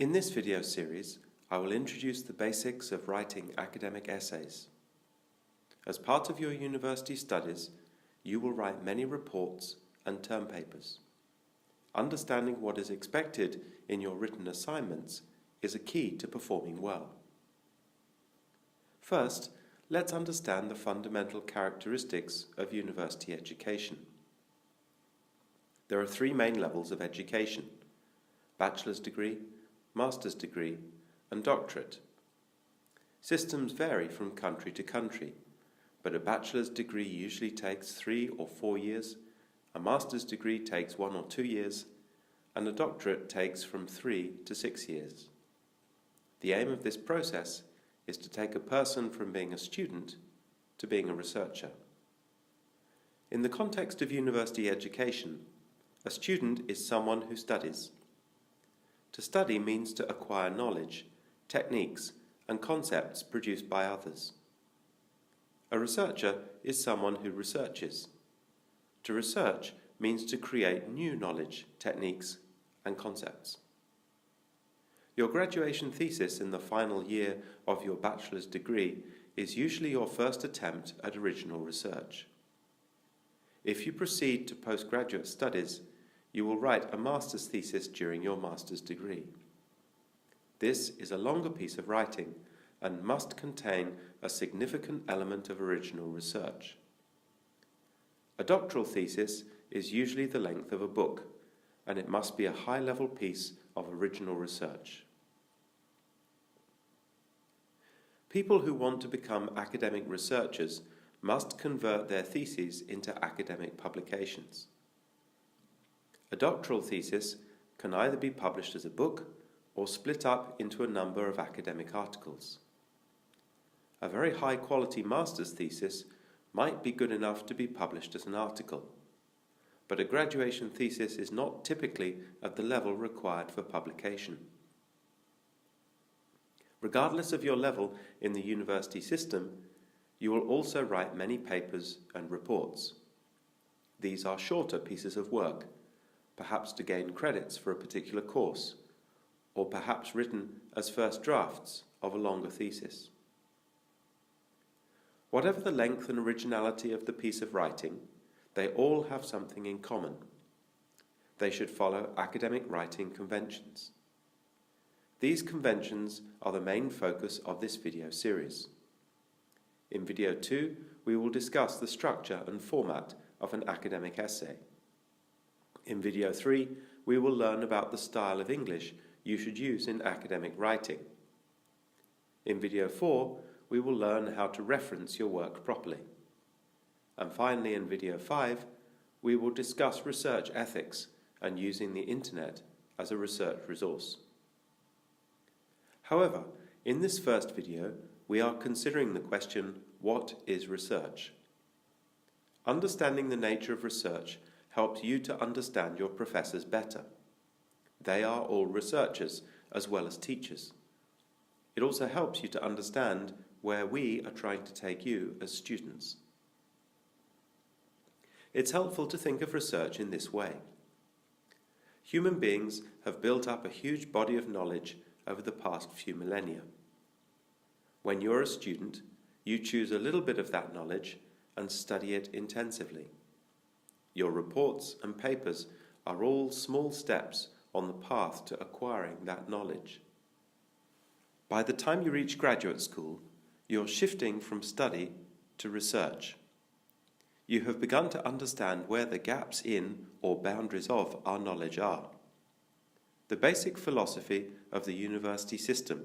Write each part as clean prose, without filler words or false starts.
In this video series, I will introduce the basics of writing academic essays. As part of your university studies, you will write many reports and term papers. Understanding what is expected in your written assignments is a key to performing well. First, let's understand the fundamental characteristics of university education. There are three main levels of education: bachelor's degree, master's degree, and doctorate. Systems vary from country to country, but a bachelor's degree usually takes 3 or 4 years, a master's degree takes 1 or 2 years, and a doctorate takes from 3 to 6 years. The aim of this process is to take a person from being a student to being a researcher. In the context of university education, a student is someone who studies. To study means to acquire knowledge, techniques, and concepts produced by others. A researcher is someone who researches. To research means to create new knowledge, techniques, and concepts. Your graduation thesis in the final year of your bachelor's degree is usually your first attempt at original research. If you proceed to postgraduate studies, you will write a master's thesis during your master's degree. This is a longer piece of writing and must contain a significant element of original research. A doctoral thesis is usually the length of a book, and it must be a high-level piece of original research. People who want to become academic researchers must convert their theses into academic publications. A doctoral thesis can either be published as a book or split up into a number of academic articles. A very high-quality master's thesis might be good enough to be published as an article, but a graduation thesis is not typically at the level required for publication. Regardless of your level in the university system, you will also write many papers and reports. These are shorter pieces of work, perhaps to gain credits for a particular course, or perhaps written as first drafts of a longer thesis. Whatever the length and originality of the piece of writing, they all have something in common. They should follow academic writing conventions. These conventions are the main focus of this video series. In video 2, we will discuss the structure and format of an academic essay. In video 3, we will learn about the style of English you should use in academic writing. In video 4, we will learn how to reference your work properly. And finally, in video 5, we will discuss research ethics and using the internet as a research resource. However, in this first video, we are considering the question, what is research? Understanding the nature of research helps you to understand your professors better. They are all researchers as well as teachers. It also helps you to understand where we are trying to take you as students. It's helpful to think of research in this way. Human beings have built up a huge body of knowledge over the past few millennia. When you're a student, you choose a little bit of that knowledge and study it intensively. Your reports and papers are all small steps on the path to acquiring that knowledge. By the time you reach graduate school, you're shifting from study to research. You have begun to understand where the gaps in or boundaries of our knowledge are. The basic philosophy of the university system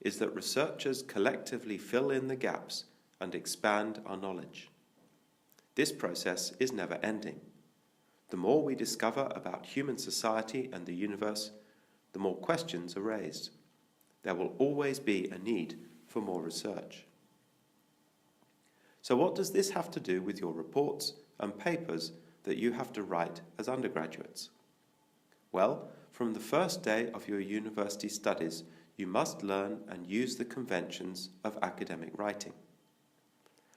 is that researchers collectively fill in the gaps and expand our knowledge. This process is never ending. The more we discover about human society and the universe, the more questions are raised. There will always be a need for more research. So what does this have to do with your reports and papers that you have to write as undergraduates? Well, from the first day of your university studies, you must learn and use the conventions of academic writing.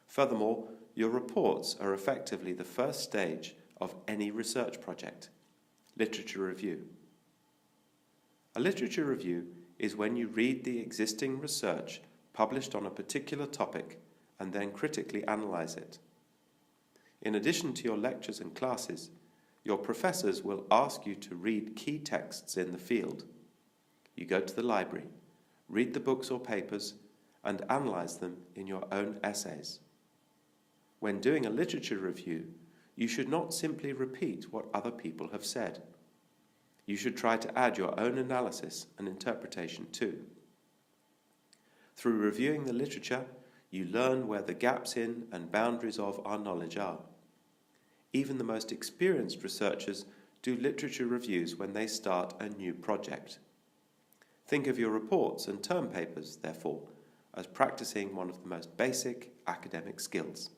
Furthermore, your reports are effectively the first stage of any research project, literature review. A literature review is when you read the existing research published on a particular topic and then critically analyse it. In addition to your lectures and classes, your professors will ask you to read key texts in the field. You go to the library, read the books or papers, and analyse them in your own essays. When doing a literature review, you should not simply repeat what other people have said. You should try to add your own analysis and interpretation too. Through reviewing the literature, you learn where the gaps in and boundaries of our knowledge are. Even the most experienced researchers do literature reviews when they start a new project. Think of your reports and term papers, therefore, as practicing one of the most basic academic skills.